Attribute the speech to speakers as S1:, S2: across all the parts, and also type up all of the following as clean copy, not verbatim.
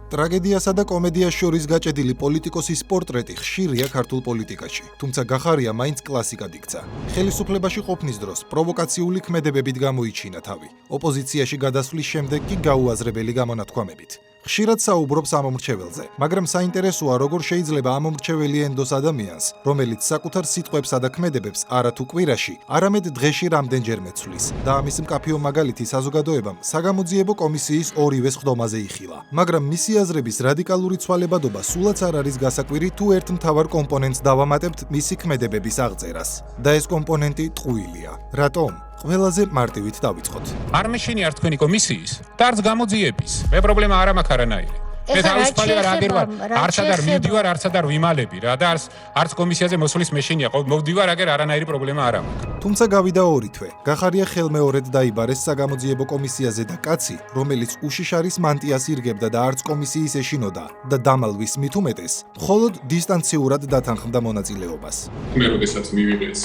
S1: ტრაგედიასა და კომედიას შორის გაჭედილი პოლიტიკოსის პორტრეტი ხშირია ქართულ პოლიტიკაში, თუმცა გახარია მაინც კლასიკად იქცა. ხელისუფლებაში ყოფნის დროს პროვოკაციული ქმედებებით გამოიჩინა თავი. ოპოზიციაში გადასვლის შემდეგ კი გაუაზრებელი გამონათქვამებით. ხშირად საუბრობს ამომრჩეველზე, მაგრამ საინტერესოა, როგორ შეიძლება ამომრჩეველი ენდოს ადამიანს, რომელიც საკუთარ სიტყვებსა და ქმედებებს არათუ კვირაში, არამედ დღეში რამდენჯერმე ცვლის და ამის მკაფიო მაგალითი საზოგადოებამ საგამოძიებო კომისიის ორივე სხდომაზე იხილა. მაგრამ მისი აზრების რადიკალური ცვალებადობა სულაც არ არის გასაკვირი, თუ ერთ მთავარ კომპონენტს დავამატებთ მისი ქმედებების აღწერას. და ეს კომპონენტი ტყუილია. რატომ? ყველაზე მარტივით დავიწყოთ.
S2: არ მეშინია თქვენი კომისიის და არც გამოძიების. მე პრობლემა არ მაქვს არანაირი. მე თავისუფალი ვარ, აგერ ვარ, არცად არ მივდივარ, არცად არ ვიმალები რა და არც კომისიაზე მოსვლის მეშინია. მოვდივარ, აგერ არანაირი პრობლემა არ მაქვს.
S1: თუმცა გავიდა ორი თვე. გახარია ხელმეორედ დაიბარეს საგამოძიებო კომისიაზე და კაცი, რომელიც უშიშარის მანტიას ირგებდა და არც კომისიის ეშინოდა და დამალვის მით უმეტეს, მხოლოდ დისტანციურად დათანხმდა მონაწილეობას.
S3: მე როდესაც მივიღეს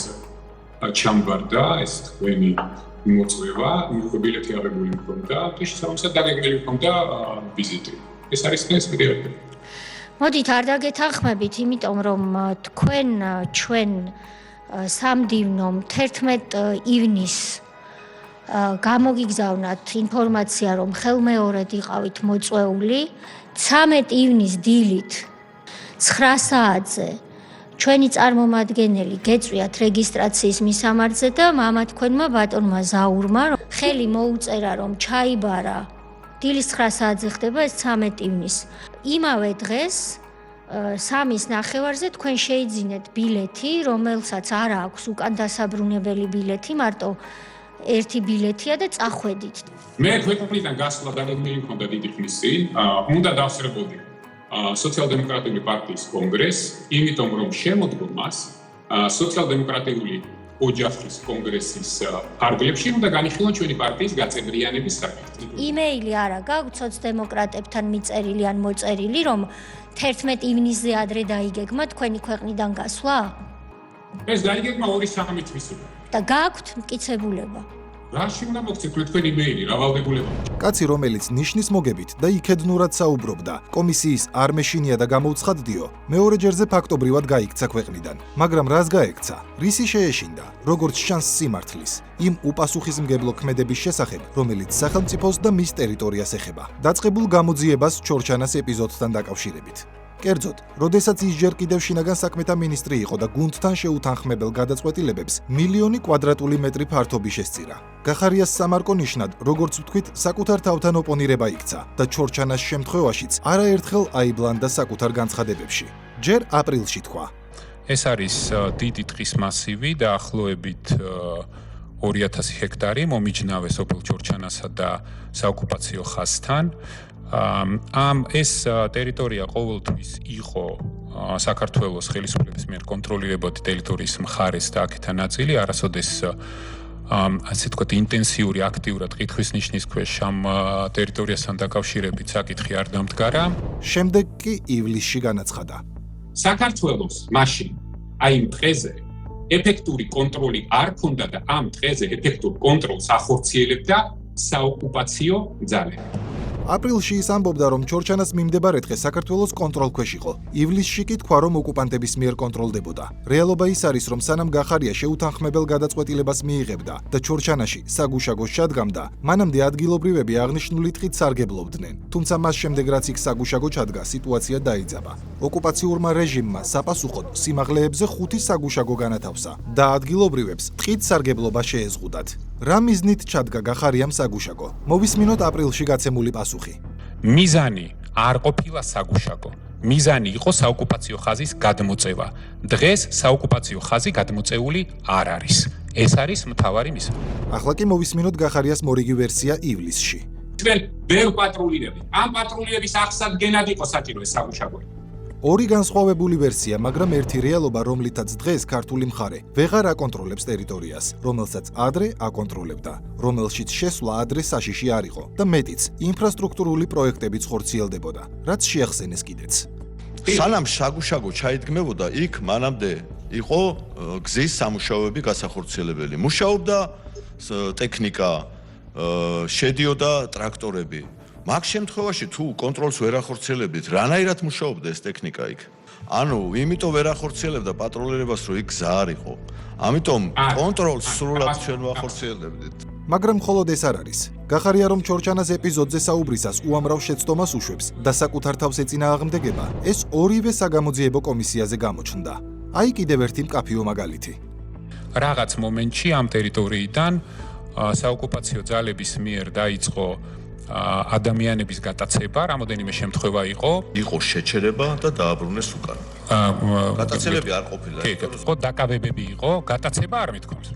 S3: ჩამბარდა ეს თქვენი მოწვევა, მიხობილეთი აღებული მქონდა და შესაბამისად დაგეგმილი მქონდა ვიზიტი. ეს არის ეს პერიოდი.
S4: მოდით არ დაგეთანხმებით, იმიტომ რომ თქვენ ჩვენ სამდივნომ 11 ივნისს გამოგიგზავნათ ინფორმაცია, რომ ხელმეორედ იყავით მოწვეული, 13 ივნისს დილით 9 საათზე ჩვენი წარმომადგენელი გეწვიათ რეგისტრაციის მისამართზე და მამა თქვენმა ბატონმა ზაურმა ხელი მოუწერა, რომ ჩაიბარა დილის 9 საათზე ხდება ეს 13 ივნისს. იმავე დღეს 3-ის ნახევარზე თქვენ შეიძინეთ ბილეთი, რომელსაც არ აქვს უკან დასაბრუნებელი ბილეთი, მარტო ერთი ბილეთია და წახვედით.
S3: მე ქვეყნიდან გასვლა დაგეგმილი მქონდა დიდი ხნის წინ, უნდა დავსწრებოდი სოციალ-დემოკრატიული პარტიის კონგრესს, იმიტომ რომ შემოდგომას სოციალ-დემოკრატიული ოჯახის კონგრესის ფარგლებში უნდა განიხილონ ჩვენი პარტიის გაწევრიანების საკითხი.
S4: იმეილი არა გაქვთ სოციალ-დემოკრატებთან მიწერილი ან მოწერილი, რომ 11 ივნისზე ადრე დაიგეგმა თქვენი ქვეყნიდან გასვლა?
S3: ეს დაიგეგმა 2-3 თვის უკან.
S4: და გაქვთ მტკიცებულება.
S3: რაში უნდა მოგცეთ თქვენი მეილი, რა ვალდებულება?
S1: კაცი, რომელიც ნიშნის მოგებით და იქედნურად საუბრობდა, კომისიის არ მეშინია და გამოუცხადდიო, მეორე ჯერზე ფაქტობრივად გაიქცა ქვეყნიდან. მაგრამ რას გაექცა? რისი შეეშინდა? როგორც ჩანს სიმართლის, იმ უპასუხისმგებლო ქმედების შესახებ, რომელიც სახელმწიფოს და მის ტერიტორიას ეხება. დაწყებულ გამოძიებას ჩორჩანას ეპიზოდთან დაკავშირებით. კერძოდ, როდესაც ის ჯერ კიდევ შინაგან საქმეთა მინისტრი იყო და გუნდთან შეუთანხმებელ გადაწყვეტილებებს მილიონი კვადრატული მეტრი ფართობი შესწირა. გახარიას სამარკო ნიშნად, როგორც ვთქვით, საკუთარ თავთან ოპონირება იქცა და ჩორჩანას შემთხვევაშიც არაერთხელ აიბლანდა საკუთარ განცხადებებში. ჯერ აპრილში თქვა.
S2: ეს არის დიდი ტყის მასივი და ახლოებით 2000 ჰექტარი მომიჯნავე სოფელ ჩორჩანასა და საოკუპაციო ხაზთან. ეს ტერიტორია ყოველთვის იყო საქართველოს ხელისუფლების მიერ კონტროლირებადი ტერიტორიის მხარეს და აქეთა ნაწილი, არასოდეს ასე თქვათ ინტენსიური აქტიურად ყითხვის ნიშნის ქვეშ ამ ტერიტორიასთან დაკავშირებით საკითხი არ დამდგარა.
S1: შემდეგ კი ივლისში განაცხადა.
S3: საქართველოს მაშინ აი იმ დღეზე ეფექტური კონტროლი არ ქონდა და ამ დღეზე ეფექტურ კონტროლს ახორციელებდა საოკუპაციო ძალები.
S1: აპრილში ის ამბობდა, რომ ჩორჩანას მიმდებარე დღე საქართველოს კონტროლქვეშ იყო. ივლისში კი თქვა, რომ ოკუპანტების მიერ კონტროლდებოდა. რეალობა ის არის, რომ სანამ გახარია შეუთანხმებელ გადაწყვეტილებას მიიღებდა და ჩორჩანაში საგუშაგოს ჩადგამდა, მანამდე ადგილობრივები აღნიშნული ტყით სარგებლობდნენ. თუმცა მას შემდეგ რაც იქ საგუშაგო ჩადგა, სიტუაცია დაიძაბა. ოკუპაციურმა რეჟიმმა საპასუხოდ სიმაღლეებზე 5 საგუშაგო განათავსა და ადგილობრივებს ტყით სარგებლობა შეეზღუდათ. რა მიზნით ჩადგა გახარიამ საგუშაგო? მოვისმინოთ აპრილში გაცემული პასუხი.
S2: მიზანი არ ყოფილა საგუშაგო. მიზანი იყო საოკუპაციო ხაზის გადმოწევა. დღეს საოკუპაციო ხაზი გადმოწეული არ არის. ეს არის მთავარი მიზანი.
S1: ახლა კი მოვისმინოთ გახარიას მორიგი ვერსია ივლისში.
S3: ჩვენ ვერ პატრულირები. ამ პატრულირების აღსადგენად იყო საჭირო ეს საგუშაგო.
S1: ორი განსხვავებული ვერსია, მაგრამ ერთი რეალობა, რომლითაც დღეს ქართული მხარე ვეღარ აკონტროლებს ტერიტორიას, რომელსაც ადრე აკონტროლებდა, რომელშიც შესვლა ადრე საშიში არ იყო და მეტიც, ინფრასტრუქტურული პროექტებიც ხორციელდებოდა, რაც შეახსენეს კიდეც.
S5: სანამ საგუშაგო ჩაიდგმებოდა, იქ მანამდე იყო გზის სამუშაოები გასახორციელებელი. მუშაობდა ტექნიკა, შედიოდა ტრაქტორები. მაგ შემთხვევაში თუ კონტროლს ვერ ახორციელებდით, რანაირად მუშაობდა ეს ტექნიკა იქ? ანუ, იმიტომ ვერ ახორციელებდა პატრულირებას, რომ იქ გზა არ იყო. ამიტომ კონტროლს სრულად ჩვენ ვახორციელებდით.
S1: მაგრამ მხოლოდ ეს არ არის. გახარია, რომ ჩორჩანას ეპიზოდზე საუბრისას უამრავ შეცდომას უშვებს და საკუთარ თავს ეწინააღმდეგება, ეს ორივე საგამოძიებო კომისიაზე გამოჩნდა. აი კიდევ ერთი მკაფიო მაგალითი.
S2: რაღაც მომენტში ამ ტერიტორიიდან საოკუპაციო ძალების მიერ დაიწყო ადამიანების გატაცება, რამოდენიმე შემთხვევა იყო.
S5: იყო შეჩერება და დააბრუნეს უკან. გატაცებები არ ყოფილა.
S2: ხო, დაკავებები იყო, გატაცება არ მithkoms.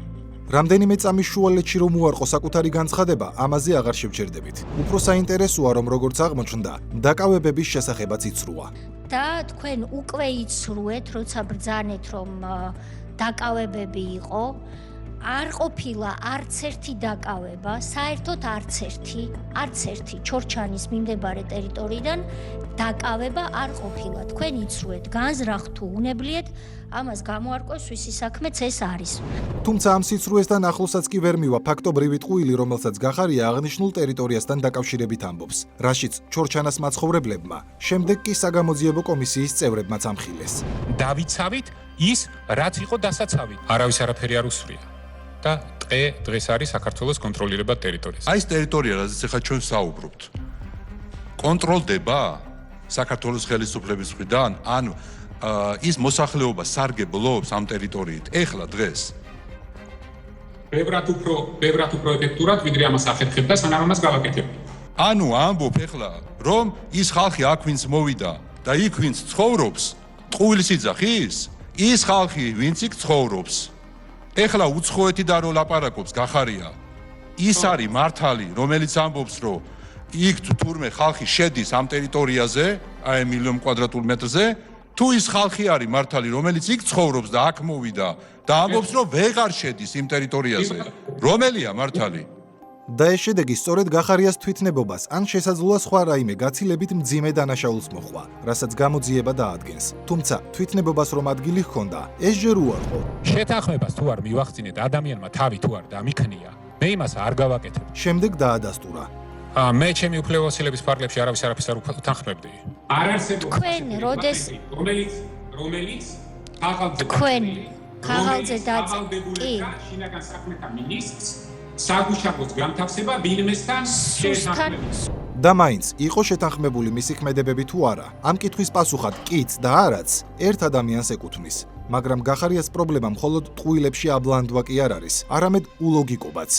S1: რამდენიმე წამის შუალედში რომ უარყო საკუთარი განცხადება, ამაზე აღარ შევჩერდებით. უფრო საინტერესოა, რომ როგორც აღმოჩნდა, დაკავებების შესახებაც იცრუა.
S4: და თქვენ უკვე იცრუეთ, როცა ბრძანეთ, რომ დაკავებები იყო, არ ყოფილა არც ერთი დაკავება, საერთოდ არც ერთი ჩორჩანის მიმდებარე ტერიტორიიდან დაკავება არ ყოფილა. თქვენ იცრუეთ, განზრახ თუ უნებლიეთ, ამას გამოარკვევს ვისი საქმეც ეს არის.
S1: თუმცა ამ სიცრუესთან ახლოსაც კი ვერ მივა ფაქტობრივი ტყუილი, რომელსაც გახარია აღნიშნულ ტერიტორიასთან დაკავშირებით ამბობს, რაშიც ჩორჩანას მაცხოვრებლებმა, შემდეგ კი საგამოძიებო კომისიის წევრებმაც ამხილეს.
S2: დავიცავით ის, რაც იყო დასაცავი. არავის არაფერი არ უსვრია. და დღეს არის საქართველოს კონტროლირება ტერიტორიაზე.
S6: აი ეს ტერიტორია, რაზეც ახლა ჩვენ საუბრობთ, კონტროლდება საქართველოს ხელისუფლების მხრიდან, ან ის მოსახლეობა სარგებლობს ამ ტერიტორიით ეხლა დღეს?
S3: ბევრად უფრო ეფექტურად, ვიდრე ამას ახერხებდა, სანამ ამას გავაკეთებდი.
S6: ანუ ამბობ ეხლა, რომ ის ხალხი აქ ვინც მოვიდა და იქ ვინც ცხოვრობს, ტყუილის იძახის? ის ხალხი ვინც იქ ცხოვრობს. ეხლა უცხოეთიდან რო ლაპარაკობს გახარია, ის არის მართალი, რომელიც ამბობს, რომ იქ თურმე ხალხი შედის ამ ტერიტორიაზე, აი მილიონ კვადრატულ მეტრზე, თუ ის ხალხი არის მართალი, რომელიც იქ ცხოვრობს და აქ მოვიდა და ამბობს, რომ ვეღარ შედის იმ ტერიტორიაზე, რომელია მართალი?
S1: და ეს შედეგი სწორედ გახარიას თვითნებობას ან შესაძლოა სხვა რაიმე გაცილებით მძიმე დანაშაულს მოჰყვა, რასაც გამოძიება დაადგენს. თუმცა თვითნებობას რომ ადგილი ჰქონდა, ეს ჯერ უარყო.
S2: შეთანხმებას თუ არ მივახცინეთ, ადამიანმა თავი თუ არ დამიქნია, მე იმას არ გავაკეთებ.
S1: შემდეგ დაადასტურა.
S2: მე ჩემი უფლებამოსილების ფარგლებში არავის არაფერს არ უთანხმებდი.
S3: არ არსებობს
S4: თქვენ როდეს
S3: რომელიც
S4: ქაღალდზე
S3: დაწყებული შინაგან საქმეთა მინისტრს საგუშაგოს განთავსება ვინმესთან შეთანხმებით.
S1: და მაინც იყო შეთანხმებული მისი ქმედებები თუ არა. ამ კითხვის პასუხად კიც და არაც ერთ ადამიანს ეკუთვნის. მაგრამ გახარიას პრობლემა მხოლოდ ტყუილებში აბლანდვა კი არ არის, არამედ ულოგიკობაც,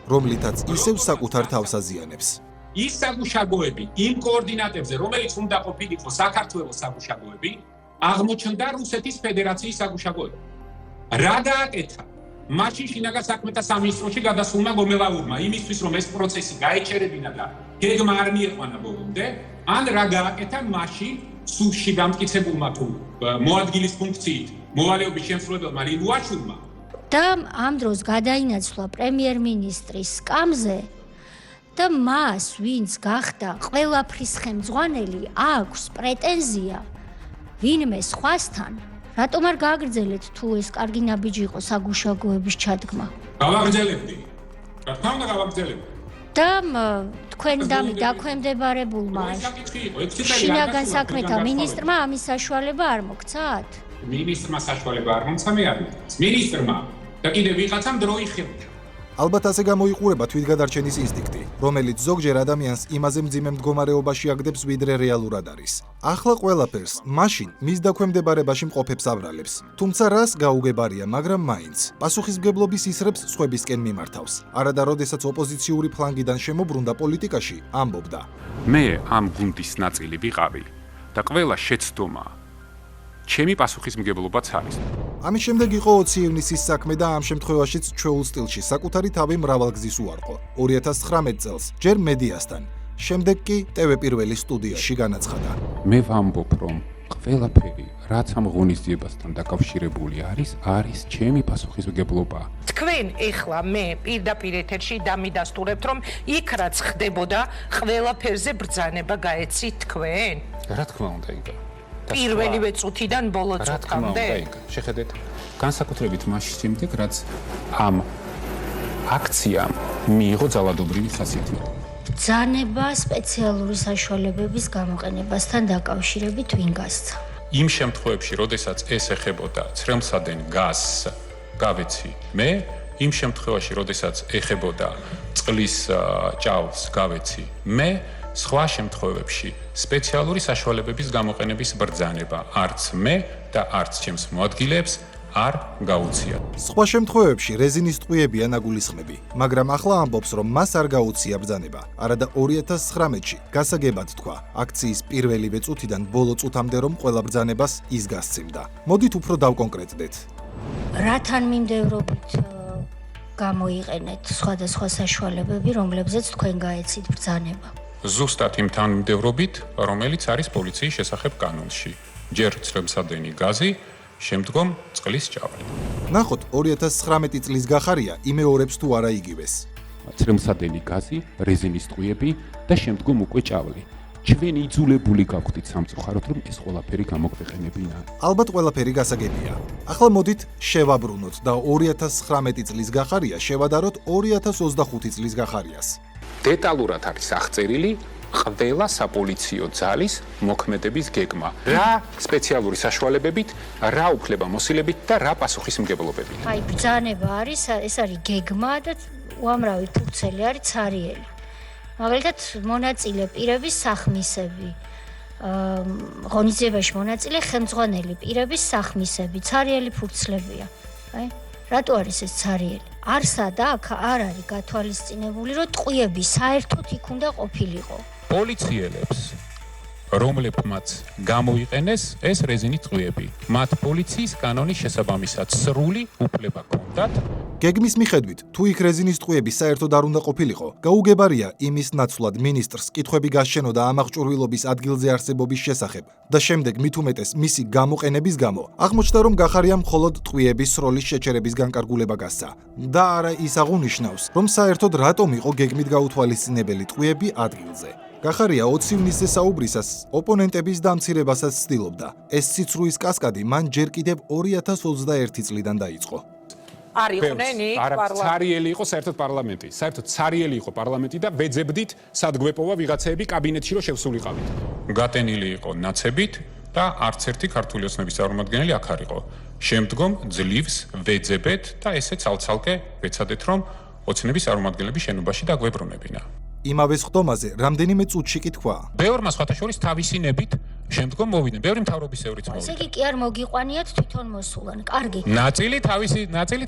S1: რომლითაც ისევ საკუთარ თავს აზიანებს.
S3: ის საგუშაგოები იმ კოორდინატებზე, რომელიც უნდა ყოფილიყო საქართველოს საგუშაგოები, აღმოჩნდა რუსეთის ფედერაციის საგუშაგოები. რა დააკეთა? მაშინ შინაგან საქმეთა სამინისტროში გადასულმა გომელაურმა, იმისთვის რომ ეს პროცესი გაეჩერებინა და გეგმა არ მიიყვანა ბოლომდე, ან რა გააკეთა მაშინ სულში დამტკიცებულმა თუ მოადგილის ფუნქციით მოვალეობის შემსრულებელმა ლილუაშვილმა
S4: და ამ დროს გადაინაცვლა პრემიერ-მინისტრის სკამზე და მას, ვინც გახდა ყველაფრის ხელმძღვანელი, აქვს პრეტენზია ვინმე სხვასთან. რატომ არ გააგრძელეთ თუ ეს კარგი ნაბიჯი იყო საგუშაგოების ჩადგმა?
S3: გავაგრძელებდი. რა თქმა უნდა გავაგრძელებდი.
S4: და თქვენ დაქვემდებარებულმა შინაგან საქმეთა მინისტრმა ამის საშუალება არ მოგცათ?
S3: მინისტრმა საშუალება არ მომცა, მე არ მითხრას. მინისტრმა და კიდევ ვიღაცამ დრო იხელდა.
S1: ალბათ ასე გამოიყურება თვითგადარჩენის ინსტინქტი, რომელიც ზოგჯერ ადამიანს იმაზე მძიმე მდგომარეობაში აგდებს, ვიდრე რეალურად არის. ახლა ყველაფერს მაშინ მის დაქვემდებარებაში მყოფებს აბრალებს. თუმცა რას გაუგებარია, მაგრამ მაინც პასუხისმგებლობის ისრებს სხვებისკენ მიმართავს. არადა როდესაც ოპოზიციური ფლანგიდან შემოbrunდა პოლიტიკაში, ამბობდა:
S2: მე ამ გუნდის ნაწილი ვიყავი და ყველა შეცდომა ჩემი პასუხისმგებლობაც არის.
S1: ამის შემდეგ იყო 20 ივნისის საქმე და ამ შემთხვევაშიც ჩვეულ სტილში საკუთარი თავი მრავალგზის უარყო. 2019 წელს ჯერ მედიასთან, შემდეგ კი TV პირველი სტუდიაში განაცხადა.
S2: მე ვამბობ, რომ ყველაფერი, რაც ამ ღონისძიებასთან დაკავშირებული არის ჩემი პასუხისმგებლობა.
S7: თქვენ ეხლა მე პირდაპირ ეთერში დამიდასტურებთ, რომ იქ რაც ხდებოდა, ყველაფერზე ბრძანება გაეცით თქვენ?
S2: რა თქმა უნდა, იგა.
S7: პირველივე წუთიდან ბოლო წუთამდე?
S2: შეხედეთ, განსაკუთრებით მაშინ შემდეგ, რაც ამ აქციამ მიიღო ძალადობრივი ხასიათი.
S4: ბრძანება სპეციალური საშუალებების გამოყენებასთან დაკავშირებით ვინ გასცა?
S2: იმ შემთხვევებში, როდესაც ეს ეხებოდა ცრემლსადენ გაზს, გავეცი მე, იმ შემთხვევაში, როდესაც ეხებოდა წყლის ჭავლს, გავეცი მე, სხვა შემთხვევებში სპეციალური საშუალებების გამოყენების ბრძანება არც მე და არც ჩემს მოადგილეებს არ გაუწია.
S1: სხვა შემთხვევებში რეზინის ტყვიებიან აგულისხმები, მაგრამ ახლა ამბობს, რომ მას არ გაუწია ბრძანება. არადა 2019-ში გასაგებად თქვა, აქციის პირველივე წუთიდან ბოლო წუთამდე რომ ყველა ბრძანებას ის გასცემდა. მოდით უფრო დავკონკრეტდეთ.
S4: რათან მიმდევრობით გამოიყენეთ სხვადასხვა საშუალებები, რომლებზეც თქვენ გაეცით ბრძანება?
S2: ზუსტად იმ თანმიმდევრობით, რომელიც არის პოლიციის შესახებ კანონში. ჯერ ცრემლსადენი გაზი, შემდგომ წყლის ჭავლი.
S1: ნახოთ 2019 წლის გახარია იმეორებს თუ არა იგივეს.
S8: ცრემლსადენი გაზი, რეზინის ტყვიები და შემდგომ უკვე ჭავლი. ჩვენ იძულებული გავხდით სამწუხაროდ, რომ ეს ყველაფერი გამოგვეყენებინა.
S1: ალბათ ყველაფერი გასაგებია. ახლა მოდით შევაბრუნოთ და 2019 წლის გახარია შევადაროთ 2025 წლის გახარიას.
S2: დეტალურად არის აღწერილი ყველა საპოლიციო ძალის მოქმედების გეგმა. რა სპეციალური საშუალებებით, რა უფლებამოსილებით და რა პასუხისმგებლობებით.
S4: აი, ბრძანება არის, ეს არის გეგმა და უამრავი ფურცელი არის ცარიელი. მაგალითად, მონაწილე პირების სახმისები, ღონისძიებაში მონაწილე ხელმძღვანელი პირების სახმისები, ცარიელი ფურცლებია. აი, რატო არის ეს ცარიელი? არსა და აქ არ არის გათვალისწინებული, რომ ტყვიები საერთოდ იქ უნდა ყოფილიყო.
S2: პოლიციელებს, რომლებმაც გამოიყენეს ეს რეზინის ტყვიები, მათ პოლიციის კანონის შესაბამისად სრული უფლება ჰქონდათ.
S1: გეგმის მიხედვით, თუ იქ რეზინის ტყვიები საერთოდ არ უნდა ყოფილიყო, გაუგებარია იმის ნაცვლად მინისტრს კითხვები გასჩენოდა ამ აღჭურვილობის ადგილზე არსებობის შესახებ და შემდეგ მით უმეტეს მისი გამოყენების გამო აღმოჩნდა, რომ გახარია მხოლოდ ტყვიების სროლის შეჩერების განკარგულება გასცა და არა ის აღუნიშნავს, რომ საერთოდ რატომ იყო გეგმით გაუთვალისწინებელი ტყვიები ადგილზე. გახარია 20 ივნისზე საუბრისას ოპონენტების დამცირებასაც ცდილობდა. ეს ციცრუის კასკადი მან ჯერ კიდევ 2021 წლიდან დაიწყო.
S7: არ იყვნენ იქ პარლამენტი.
S9: ცარიელი იყო საერთოდ პარლამენტი. საერთოდ ცარიელი იყო პარლამენტი და ვეძებდით სადგვეპოვა ვიღაცეები კაბინეტში რომ შევსულიყავით.
S2: გატენილი იყო ნაცებით და არც ერთი ქართული ოცნების წარმომადგენელი აქ არ იყო. შემდგომ ძლივს ვეძებეთ და ესე ცალ-ცალკე ვეცადეთ, რომ ოცნების წარმომადგენლები შენობაში დაგვებრუნებინა.
S1: იმავე ხდომაზე რამდენიმე წუთში კი თქვა.
S2: ბევრმა სხვათა შორის თავისი ნებით შემდგომ მოვიდნენ. ბევრი მთავრობისევრიც
S4: ესე
S2: მოვიდა.
S4: იგი კი არ მოგიყვანიათ თვითონ მოსულან. კარგი.
S2: ნაწილი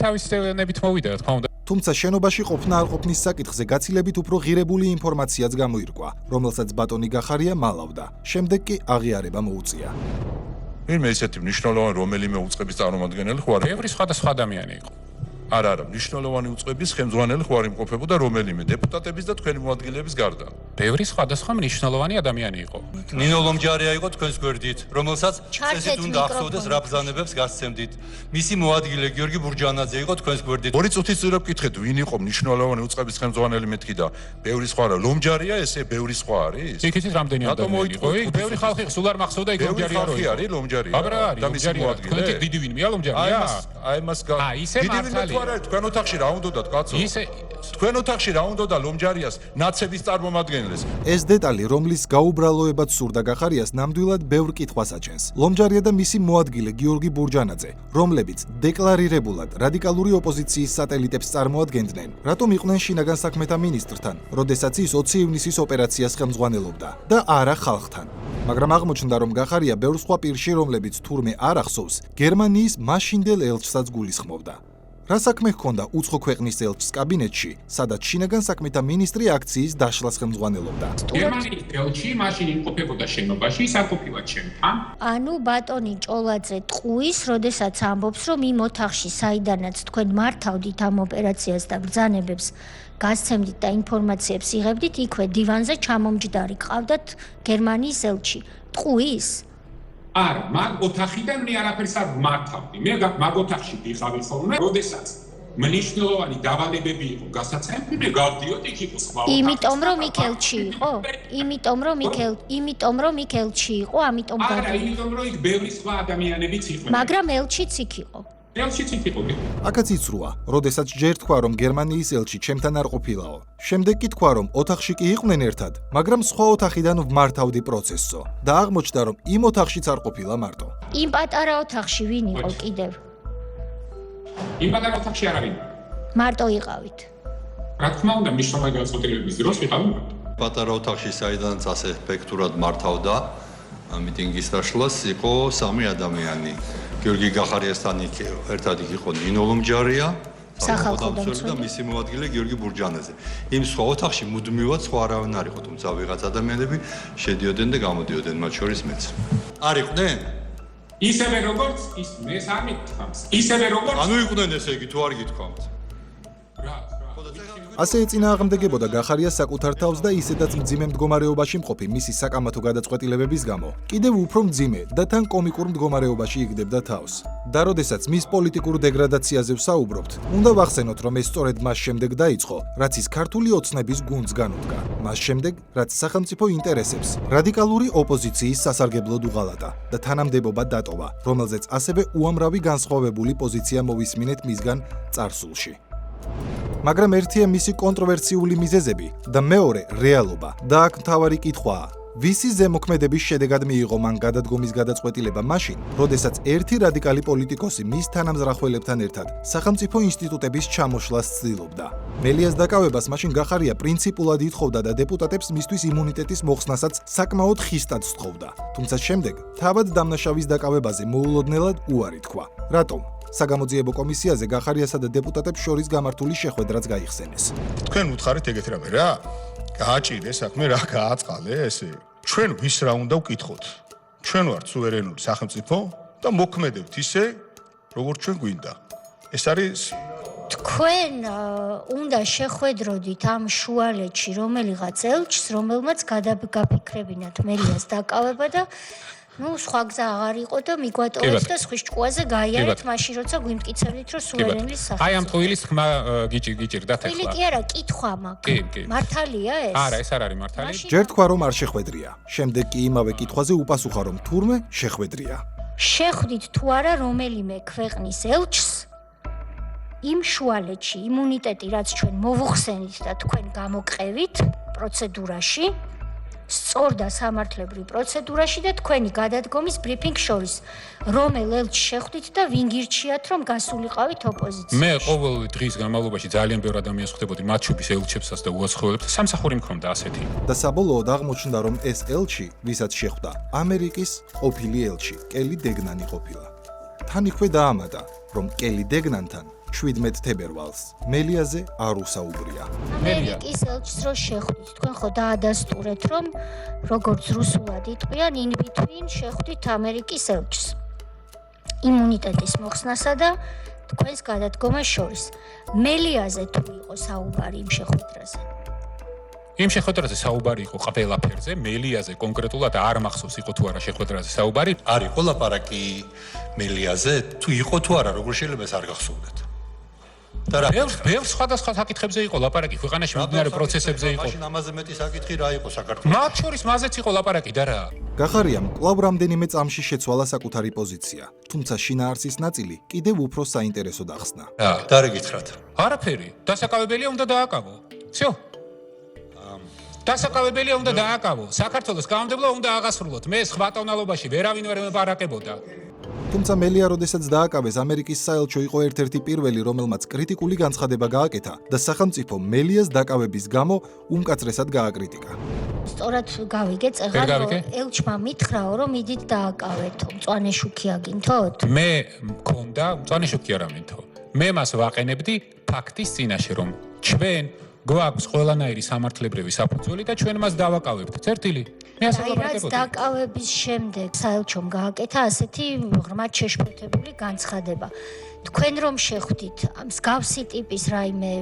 S2: თავისი ნებით მოვიდა, რა თქმა უნდა.
S1: თუმცა შენობაში ყოფნა არ ყოფნის საკითხზე გაცილებით უფრო ღირებული ინფორმაციაც გამოირკვა, რომელსაც ბატონი გახარია მალავდა. შემდეგ კი აღიარება მოუწია.
S6: ვინმე ისეთი მნიშვნელოვანი რომელიმე უწყების წარმომადგენელი ხო არის?
S2: ბევრი სხვადასხვა ადამიანი იყო.
S6: არა, მნიშვნელოვანი უწყების ხელმძღვანელი ხო არ იმყოფებოდა რომელიმე დეპუტატების და თქვენი მოადგილეების გარდა.
S2: ბევრი სხვადასხვა მნიშვნელოვანი ადამიანი იყო.
S10: ნინო ლომჯარია იყო თქვენს გვერდით, რომელსაც
S4: ჩარჩეთ
S10: წესით უნდა ახსოვდეს რა ბრძანებებს გასცემდით. მისი მოადგილე გიორგი ბურჯანაძე იყო თქვენს გვერდით.
S6: 2 წუთის წინ ვკითხეთ, ვინ იყო მნიშვნელოვანი უწყების ხელმძღვანელი მეთქი და ბევრი სხვა რა, ლომჯარია ესე ბევრი სხვა არის?
S2: იქით რამდენი ადამიანი იყო? იქ ბევრი ხალხი სულ არ მახსოვდა იქ ლომჯარია რო იყო.
S6: არის ლომჯარია.
S2: აბა რა არის ლომჯარია? თქვენ დიდი ვინმეა ლომჯარია?
S6: აი მას
S2: ისე მართალია.
S6: თქვენ ოთახში რა უნდათ კაცო? თქვენ ოთახში რა უნდოდა ლომჯარიას ნაცების წარმომადგენლებს?
S1: ეს დეტალი, რომლის გაუბრალოებად სურდა გახარიას, ნამდვილად ბევრ კითხვას აჩენს. ლომჯარია და მისი მოადგილე გიორგი ბურჯანაძე, რომლებიც დეკლარირებულად რადიკალური ოპოზიციის სატელიტებს წარმოადგენდნენ, რატომ იყვნენ შინაგან საქმეთა მინისტრთან, როდესაც ის 20 ივნისის ოპერაციას ხელმძღვანელობდა და არა ხალხთან. მაგრამ აღმოჩნდა, რომ გახარია ბევრ სხვა პირში, რომლებიც თურმე არ ახსოვს, გერმანიის მაშინდელ ელჩსაც გულისხმობდა. რა საქმე ჰქონდა უცხო ქვეყნის ელჩს კაბინეტში, სადაც შინაგან საქმეთა მინისტრი აქციის დაშლას ხელმძღვანელობდა.
S3: გერმანიის ელჩი მაშინ იმყოფებოდა შენობაში, ის არ ყოფილა ჩემთან.
S4: ანუ ბატონი ჭოლაძე ტყუის, როდესაც ამბობს, რომ იმ ოთახში, საიდანაც თქვენ მართავდით ამ ოპერაციას და ბრძანებებს გასცემდით და ინფორმაციებს იღებდით, იქვე დივანზე ჩამომჯდარი ყავდათ გერმანიის ელჩი. ტყუის?
S3: არა, მაგ ოთახიდან მე არაფერს არ მართავდი. მე მაგ ოთახში ვიყავი ხოლმე, როდესაც მნიშვნელოვანი დავალებები იყო გასაცემი, მე გავდიოდი იქ იყო სხვა ოთახი.
S4: იმიტომ რომ იქ ელჩი იყო? იმიტომ რომ იქ ელჩი იყო, ამიტომ
S3: არა, იმიტომ რომ იქ ბევრი სხვა ადამიანებიც იყვნენ.
S4: მაგრამ ელჩიც იქ იყო.
S3: რეალშიც იქ იყოდი.
S1: აქაც იცრუა, როდესაც ჯერ თქვა, რომ გერმანიის ელჩი ჩემთან არ ყოფილაო. შემდეგ კი თქვა, რომ ოთახში კი იყვნენ ერთად, მაგრამ სხვა ოთახიდან ვმართავდი პროცესსო და აღმოჩნდა, რომ იმ ოთახშიც არ ყოფილა მარტო.
S4: იმ პატარა ოთახში ვინ იყო კიდევ?
S3: იმ პატარა ოთახში არ არის.
S4: მარტო იყავით.
S3: რა თქმა უნდა, მნიშვნელოვანი განწყობილების დროს ვიყავი მარტო.
S10: პატარა ოთახში საიდანაც ასე ეფექტურად მართავდა მიტინგის დაშლას იყო 3 ადამიანი. გიორგი გახარიასთან ერთად იყო ნინო ლომჯარია,
S4: სახელმწიფო
S10: და მისი მოადგილე გიორგი ბურჯანაძე. იმ სხვა ოთახში მუდმივად სხვა არავინ არ იყო, თუმცა ვიღაც ადამიანები შედიოდნენ და გამოდიოდნენ, მათ შორის მეც. არ იყვნენ?
S3: ისევე როგორც ის მეს არ მითხრამს. ისევე როგორც
S10: ანუ იყვნენ ესე იგი თუ არ გითქვამთ.
S1: ასე ეწინააღმდეგებოდა გახარიას საკუთარ თავს და ისედაც მძიმე მდგომარეობაში მყოფი მისი საკამათო გადაწყვეტილებების გამო, კიდევ უფრო მძიმე და თან კომიკურ მდგომარეობაში იგდებდა თავს. და როდესაც მის პოლიტიკურ დეგრადაციაზე ვსაუბრობთ, უნდა ვახსენოთ, რომ ეს სწორედ მას შემდეგ დაიწყო, რაც ის ქართული ოცნების გუნდს განუდგა. მას შემდეგ, რაც სახელმწიფო ინტერესებს რადიკალური ოპოზიციის სასარგებლოდ უღალატა და თანამდებობა დატოვა, რომელზეც ასევე უამრავი განსხვავებული პოზიცია მოვისმინეთ მისგან წარსულში. მაგრამ ერთია მისი კონტროვერსიული მიზეზები და მეორე რეალობა. და აქ მთავარი კითხვაა: ვისი ზემოქმედების შედეგად მიიღო მან გადადგომის გადაწყვეტილება მაშინ, როდესაც ერთი რადიკალი პოლიტიკოსი მის თანამზრახველებთან ერთად სახელმწიფო ინსტიტუტების ჩამოშლას ცდილობდა. მელიას დაკავებას მაშინ გახარია პრინციპულად ითხოვდა და დეპუტატებს მისთვის იმუნიტეტის მოხსნასაც საკმაოდ ხისტად სთხოვდა. თუმცა შემდეგ თავად დამნაშავის დაკავებაზე მოულოდნელად უარი თქვა. რატომ? საგამოძიებო კომისიაზე გახარიასა და დეპუტატებს შორის გამართული შეხვედრაც გაიხსენეს.
S11: თქვენ უთხარით ეგეთ რამე რა? გააჭირე საქმე რა გააწყალე ესე? ჩვენ ვის რა უნდა ვკითხოთ? ჩვენ ვართ სუვერენული სახელმწიფო და მოქმედებთ ისე, როგორც ჩვენ გვინდა. ეს არის
S4: თქვენ უნდა შეხვედროდით ამ შუალედში რომელიღაც ელჩს, რომელმაც გადაგაფიქრებინათ მელიას დაკავება და სხვა გზა აღარ იყო და მიგვატოვეთ და სხვის ჭკუაზე გაიარეთ მაშინ როცა გვიმტკიცებდით რომ სუვერენული სახელმწიფო.
S2: აი ამ ტყუილის ხმა გიჭირდათ ახლა.
S4: ტყუილი კი არა, კითხვა მაქვს. მართალია ეს?
S2: არა, ეს არ არის მართალი.
S1: ჯერ თქვა რომ არ შეხვედრია. შემდეგ კი იმავე კითხვაზე უპასუხა რომ თურმე შეხვედრია.
S4: შეხვდით თუ არა რომელიმე ქვეყნის ელჩს იმ შუალედში იმუნიტეტი რაც ჩვენ მოვუხსენით და თქვენ გამოგყევით პროცედურაში სწორ და სამართლებრივ პროცედურაში და თქვენი გადადგომის ბრიფინგ შორის რომელ ელჩს შეხვდით და ვინ გირჩიათ რომ გასულიყავით ოპოზიციაში.
S2: მე ყოველ დღის განმავლობაში ძალიან ბევრ ადამიანს ხვდებოდი მათ შორის ელჩებსაც და უაცხოველებთ სამსახური მქონდა ასეთი.
S1: და საბოლოოდ აღმოჩნდა რომ ეს ელჩი, ვისაც შეხვდა, ამერიკის ყოფილი ელჩი, კელი დეგნანი ყოფილა. თან იქვე დაამატა, რომ კელი დეგნანთან 17 თებერვალს მელიაზე არ უსაუბრია.
S4: ამერიკის ელჩს რო შეხვდით, თქვენ ხო დაადასტურეთ, რომ როგორც რუსულად იტყვიან, in between შეხვდით ამერიკის ელჩს. იმუნიტეტის მოხსნასა და თქვენს გადადგომას შორის. მელიაზე თუ იყო საუბარი იმ შეხვედრაზე?
S2: იმ შეხვედრაზე საუბარი იყო ყველაფერზე, მელიაზე კონკრეტულად არ მახსოვს იყო თუ არა შეხვედრაზე საუბარი.
S10: არ იყო ლაპარაკი მელიაზე, თუ იყო თუ არა, როგორ შეიძლება ეს არ გახსოვდეთ? და რა
S2: ბევრ სხვადასხვა საკითხებზე იყო ლაპარაკი, ქვეყანაში მიმდინარე პროცესებზე იყო.
S10: მაშინ ამაზე მეტი საკითხი რა იყო საქართველოს?
S2: მათ შორის მაზეც იყო ლაპარაკი და რა.
S1: გახარიამ კვლავ რამდენიმე წამში შეცვალა საკუთარი პოზიცია, თუმცა შინაარსის ნაწილი კიდევ უფრო საინტერესოდ ახსნა.
S10: და რა გითხრათ?
S2: არაფერი, დასაკავებელია უნდა დააკავო. всё. დასაკავებელია უნდა დააკავო. საქართველოს კანონმდებლობა უნდა აღასრულოთ. მე სხვა ტონალობაში ვერავინ ვერ მეპარაკებოდა.
S1: თუმცა მელია როდესაც დააკავეს ამერიკის საელჩო იყო ერთ-ერთი პირველი, რომელმაც კრიტიკული განცხადება გააკეთა და სახელმწიფო მელიას დაკავების გამო უმკაცრესად გააკრიტიკა.
S4: სწორად გავიგეთ, ეხლა ელჩმა მითხრაო, რომ მიდით დააკავეთო, მწვანე შუქი აგინთოთ?
S2: მე მქონდა მწვანე შუქი არ ამინთო. მე მას ვაყენებდი ფაქტის წინაშე, რომ ჩვენ გვაქვს ყველანაირი სამართლებრივი საფუძველი და ჩვენ მას დავაკავებთ. წერტილი. მე ასე
S4: ვაპარაკებოდი. რაც დაკავების შემდეგ საელჩომ გააკეთა ასეთი ღრმად შეშფოთებული განცხადება. თქვენ რომ შეხვდით მსგავსი ტიპის რაიმე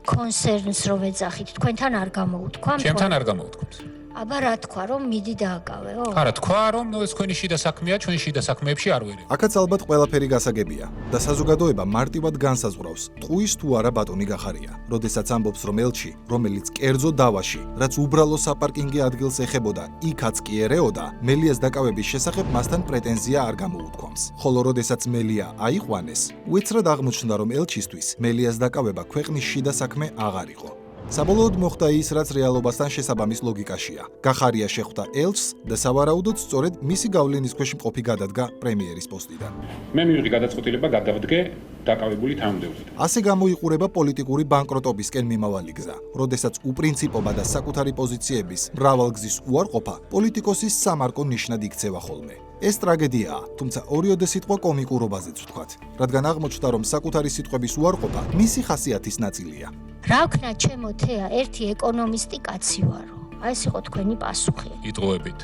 S4: კონსერნს რო ვეძახით, თქვენთან არ გამოუთქვამთ?
S2: ჩემთან არ გამოუთქვამს.
S4: აბა რა თქვა რომ მიდი დააკავეო?
S2: არა, თქვა რომ ეს თქვენი შიდა საქმეა, ჩვენ შიდა საქმეებში არ ვერე.
S1: აქაც ალბათ ყველაფერი გასაგებია და საზოგადოება მარტივად განსაზღვრავს, ტყუის თუ არა ბატონი გახარია. როდესაც ამბობს რომ ელჩი, რომელიც კერძო დავაში, რაც უბრალო საპარკინგი ადგილს ეხებოდა, იქაც კი ერეოდა, მელიას დაკავების შესახებ მასთან პრეტენზია არ გამოუთქვამს. ხოლო როდესაც მელია აიყვანეს, უეცრად აღმოჩნდა რომ ელჩისთვის მელიას დაკავება ქვეყნის შიდა საქმე აღარ იყო. საბოლოოდ მოხდა ის, რაც რეალობასთან შესაბამის ლოგიკაშია. გახარია შეხვდა ელჩს და სავარაუდოდ სწორედ მისი გავლენის ქვეშ მყოფი გადადგა პრემიერის პოსტიდან.
S9: მე მივიღე გადაწყვეტილება გადავდგე დაკავებული თანამდებობიდან.
S1: ასე გამოიყურება პოლიტიკური ბანკროტობისკენ მიმავალი გზა, როდესაც უპრინციპობა და საკუთარი პოზიციების მრავალგზის უარყოფა პოლიტიკოსის სამარკო ნიშნად იქცევა ხოლმე. ეს ტრაგედიაა, თუმცა ორიოდე სიტყვა კომიკურობაზეც ვთქვათ, რადგან აღმოჩნდა რომ საკუთარი სიტყვების უარყოფა მისი ხასიათის ნაწილია.
S4: რა ვქნა ჩემო თეა, ერთი ეკონომისტი კაცი ვარო. აი ეს იყო თქვენი პასუხი.
S2: იტყუებით.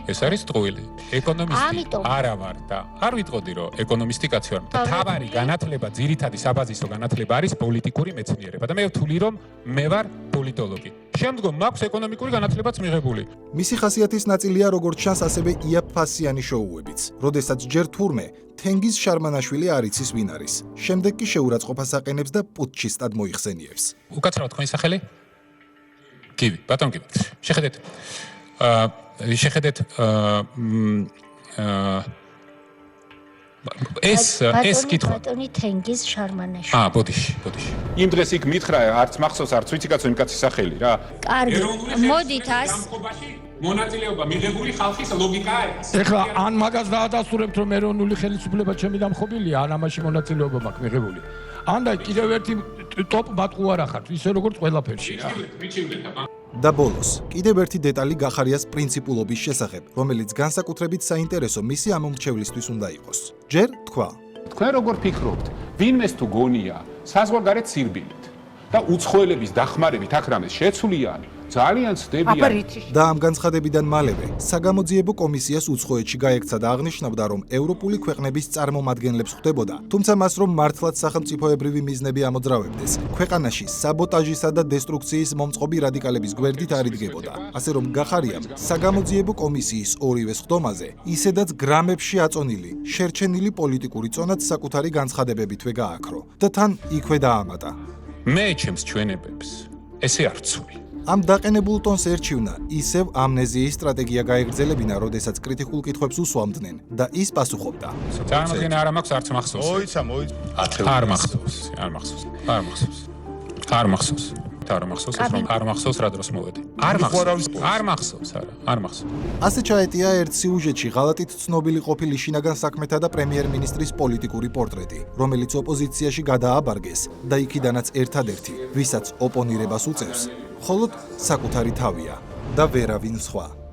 S2: ეს არის ტყუილი. ეკონომისტი არა ვარ და არ ვიტყოდი რომ ეკონომისტი კაცი ვარ. თავარი განათლება, ძირითადი საბაზისო განათლება არის პოლიტიკური მეცნიერება და მე ვთვლი რომ მე ვარ პოლიტოლოგი. შემდგომ მაქვს ეკონომიკური განათლებაც მიღებული.
S1: მისი ხასიათის ნაწილია როგორც ჩანს ასევე იაფფასიანი შოუებიც, როდესაც ჯერ თურმე თენგიზ შარმანაშვილი არ იცის ვინ არის. შემდეგ კი შეურაცხყოფას აყენებს და პუტჩისტად მოიხსენიებს.
S2: უკაცრავად თქვენი სახელი? კივი, ბატონ კივი. შეხედეთ ეს კითხვა
S4: ბატონი თენგიზ შარმანაშვილი.
S2: ბოდიში.
S9: იმ დღეს იქ მითხრა არც მახსოვს არც ვიცი კაცო იმ კაცის სახელი რა.
S4: კარგი, მოდით
S3: მონაწილეობა მიღებული ხალხის ლოგიკაა ეს.
S12: ეხლა ან მაგას დაადასტურებთ რომ ეროვნული ხელისუფლება ჩემი დამხობილია, ან ამაში მონაწილეობა მაქვს მიღებული. ან და კიდევ ერთი ტოპ ბატყუ არ ახართ, ისე როგორც ყველაფერში რა.
S1: და ბოლოს, კიდევ ერთი დეტალი გახარიას პრინციპულობის შესახებ, რომელიც განსაკუთრებით საინტერესო მისი ამომრჩევლისთვის უნდა იყოს. ჯერ თქვა:
S9: თქვენ როგორ ფიქრობთ, ვინმეს თუ გონია საზღვარგარეთ სირბილით და უცხოელების დახმარებით აქ რამეს შეცვლიან, ძალიან ცდებიან.
S1: და ამ განცხადებიდან მალევე საგამოძიებო კომისიას უცხოეთში გაექცა და აღნიშნავდა, რომ ევროპული ქვეყნების წარმომადგენლებს ხვდებოდა, თუმცა მას რომ მართლაც სახელმწიფოებრივი მიზნები ამოძრავებდეს, ქვეყანაში საბოტაჟისა და დესტრუქციის მომწყობი რადიკალების გვერდით არ იდგებოდა. ასე რომ გახარიამ საგამოძიებო კომისიის ორივე სხდომაზე ისედაც გრამებში აწონილი, შერჩენილი პოლიტიკური წონაც საკუთარი განცხადებებითვე გააქრო და თან იქვე დაამატა.
S2: მე ჩემს ჩვენებებს ესე არ ვცვი.
S1: ამ დაყენებულ ტონს ერჩივნა ისევ ამნეზიის სტრატეგია გაეგრძელებინა, როდესაც კრიტიკულ კითხვებს უსვამდნენ და ის პასუხობდა.
S2: წარმოიდგინე არა მაქვს არც მახსოვს. არ მახსოვს რა დროს მოვედი. არ მახსოვს.
S1: ასე ჩაეტია ერთ სიუჟეტში ღალატით ცნობილი ყოფილი შინაგან საქმეთა და პრემიერ-მინისტრის პოლიტიკური პორტრეტი, რომელიც ოპოზიციაში გადააბარგეს და იქიდანაც ერთადერთი, ვისაც ოპონირებას უწევს, მხოლოდ საკუთარი თავია და ვერავინ სხვა.